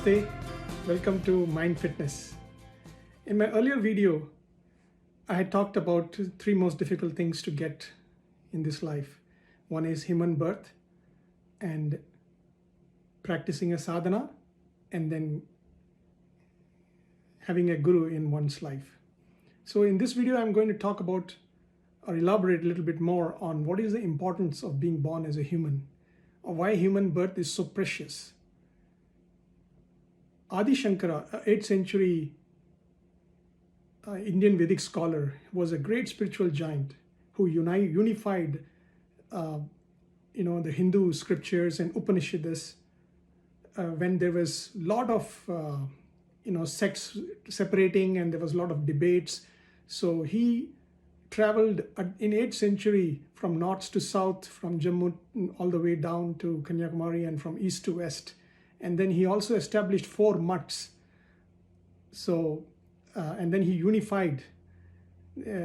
Namaste, welcome to Mind Fitness. In my earlier video, I had talked about three most difficult things to get in this life. One is human birth and practicing a sadhana and then having a guru in one's life. So in this video, I'm going to talk about or elaborate a little bit more on what is the importance of being born as a human, or why human birth is so precious. Adi Shankara, an 8th century Indian Vedic scholar, was a great spiritual giant who unified the Hindu scriptures and Upanishads when there was a lot of sects separating and there was a lot of debates. So he traveled in 8th century from north to south, from Jammu all the way down to Kanyakumari and from east to west. And then he also established 4 mutts. So, and then he unified.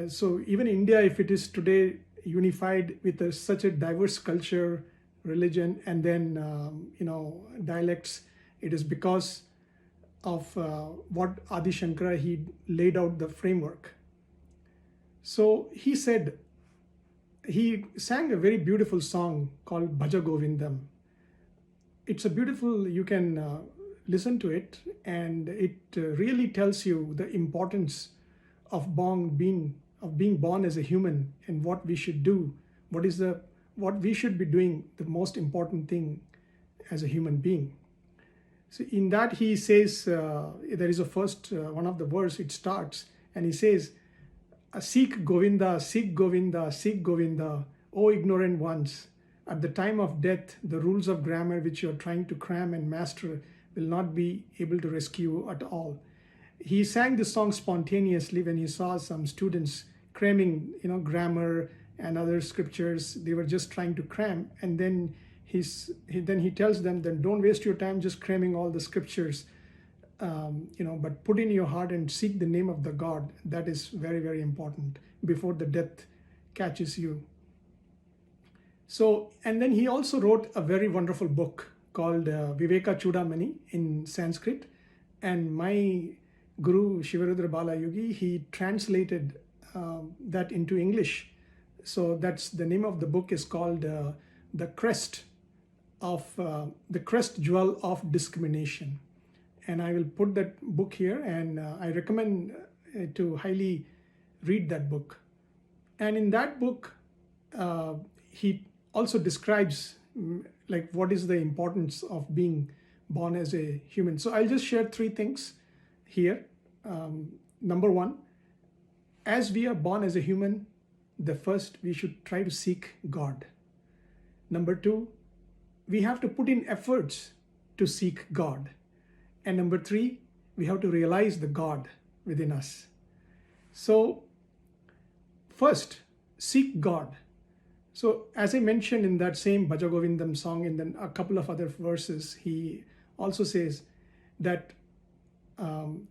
So even India, if it is today unified with such a diverse culture, religion, and then, dialects, it is because of what Adi Shankara, he laid out the framework. So he said, he sang a very beautiful song called Bhaja Govindam. It's a beautiful, you can listen to it, and it really tells you the importance of being born as a human and what we should do, what we should be doing, the most important thing as a human being. So in that he says, there is a first one of the verse, it starts, and he says, Seek Govinda, seek Govinda, seek Govinda, O ignorant ones. At the time of death, the rules of grammar which you are trying to cram and master will not be able to rescue you at all. He sang this song spontaneously when he saw some students cramming, grammar and other scriptures. They were just trying to cram, and then he tells them, then don't waste your time just cramming all the scriptures, but put in your heart and seek the name of the God. That is very, very important before the death catches you. So, and then he also wrote a very wonderful book called Viveka Chudamani in Sanskrit. And my guru, Shivarudra Balayogi, he translated that into English. So that's the name of the book is called The Crest Jewel of Discrimination. And I will put that book here, and I recommend to highly read that book. And in that book, he also describes like what is the importance of being born as a human. So I'll just share 3 things here. Number 1, as we are born as a human, first we should try to seek God. Number 2, we have to put in efforts to seek God. And number 3, we have to realize the God within us. So first, seek God. So as I mentioned in that same Bhaja Govindam song, and then a couple of other verses, he also says that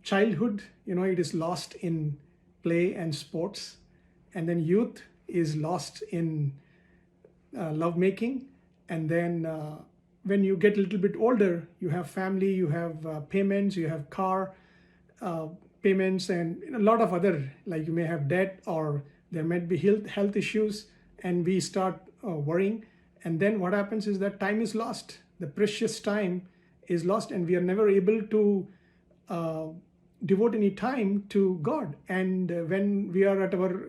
childhood, it is lost in play and sports. And then youth is lost in lovemaking. And then when you get a little bit older, you have family, you have payments, you have car payments, and a lot of other, like you may have debt, or there might be health issues, and we start worrying. And then what happens is that time is lost. The precious time is lost, and we are never able to devote any time to God. And when we are at our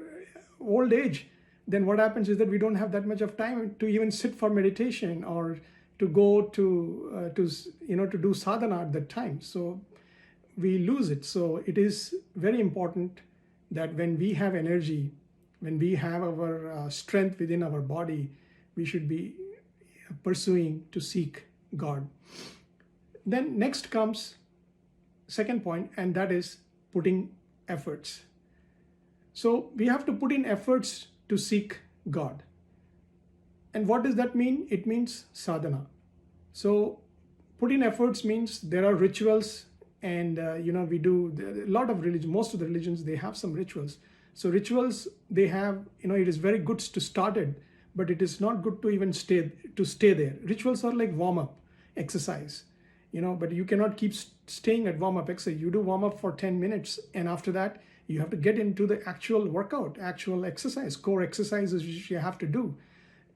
old age, then what happens is that we don't have that much of time to even sit for meditation or to go to do sadhana at that time. So we lose it. So it is very important that when we have energy, when we have our strength within our body, we should be pursuing to seek God. Then next comes second point, and that is putting efforts. So we have to put in efforts to seek God. And what does that mean? It means sadhana. So put in efforts means there are rituals, and we do a lot of religion. Most of the religions, they have some rituals. So rituals, they have, it is very good to start it, but it is not good to even stay there. Rituals are like warm-up exercise. but you cannot keep staying at warm-up exercise. You do warm-up for 10 minutes, and after that, you have to get into the actual workout, actual exercise, core exercises which you have to do.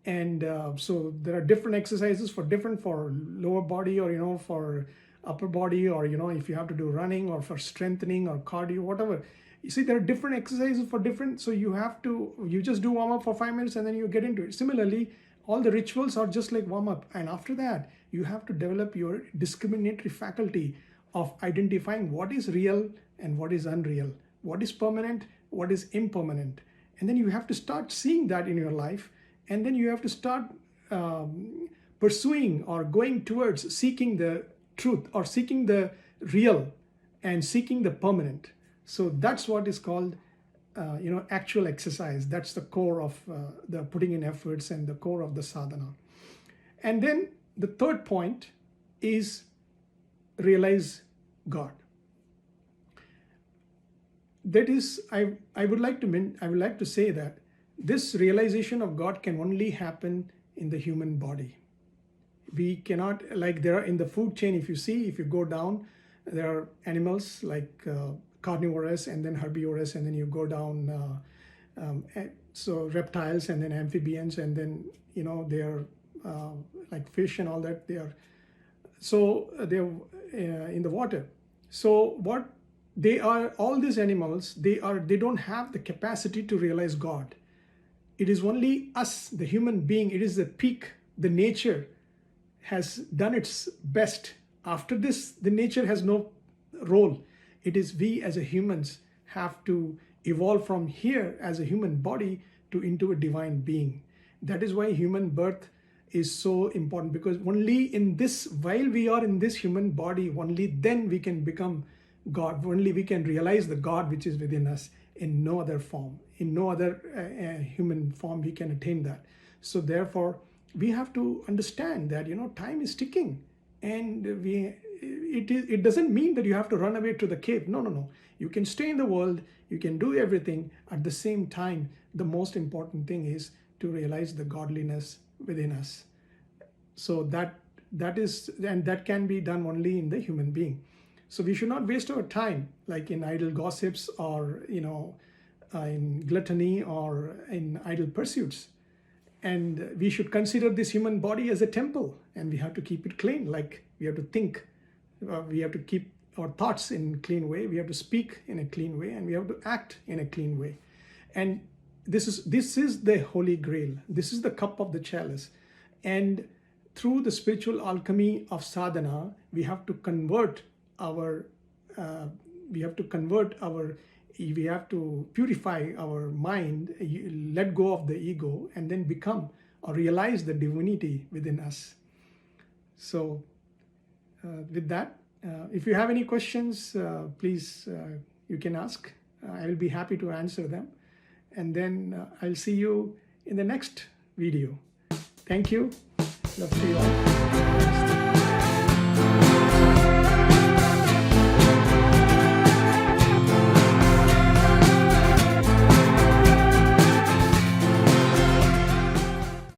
And so there are different exercises for lower body, or for upper body, or if you have to do running, or for strengthening or cardio, whatever. You see, there are different exercises for different, so you just do warm up for 5 minutes and then you get into it. Similarly, all the rituals are just like warm up, and after that you have to develop your discriminatory faculty of identifying what is real and what is unreal, what is permanent, what is impermanent. And then you have to start seeing that in your life, and then you have to start pursuing or going towards seeking the truth, or seeking the real and seeking the permanent. So that's what is called actual exercise. That's the core of the putting in efforts and the core of the sadhana. And then the third point is realize God. That is, I would like to say that this realization of God can only happen in the human body. We cannot, like there are in the food chain, if you go down, there are animals like carnivorous and then herbivorous, and then you go down, so reptiles, and then amphibians, and then they are like fish and all that. They're in the water. So what they are, all these animals, they don't have the capacity to realize God. It is only us, the human being. It is the peak. The nature has done its best. After this, the nature has no role. It is we as a humans have to evolve from here as a human body into a divine being. That is why human birth is so important, because only in this, while we are in this human body, only then we can become God. Only we can realize the God which is within us. In no other form, in no other human form we can attain that. So therefore, we have to understand that time is ticking, and it doesn't mean that you have to run away to the cave. No. You can stay in the world. You can do everything. At the same time, the most important thing is to realize the godliness within us. So that is, and that can be done only in the human being. So we should not waste our time like in idle gossips, or in gluttony, or in idle pursuits. And we should consider this human body as a temple, and we have to keep it clean. Like we have to think, we have to keep our thoughts in a clean way, we have to speak in a clean way, and we have to act in a clean way. And this is the holy grail. This is the cup of the chalice. And through the spiritual alchemy of sadhana, we have to purify our mind, let go of the ego, and then become or realize the divinity within us. So with that, if you have any questions, please you can ask. I will be happy to answer them. And then I'll see you in the next video. Thank you. Love to you all.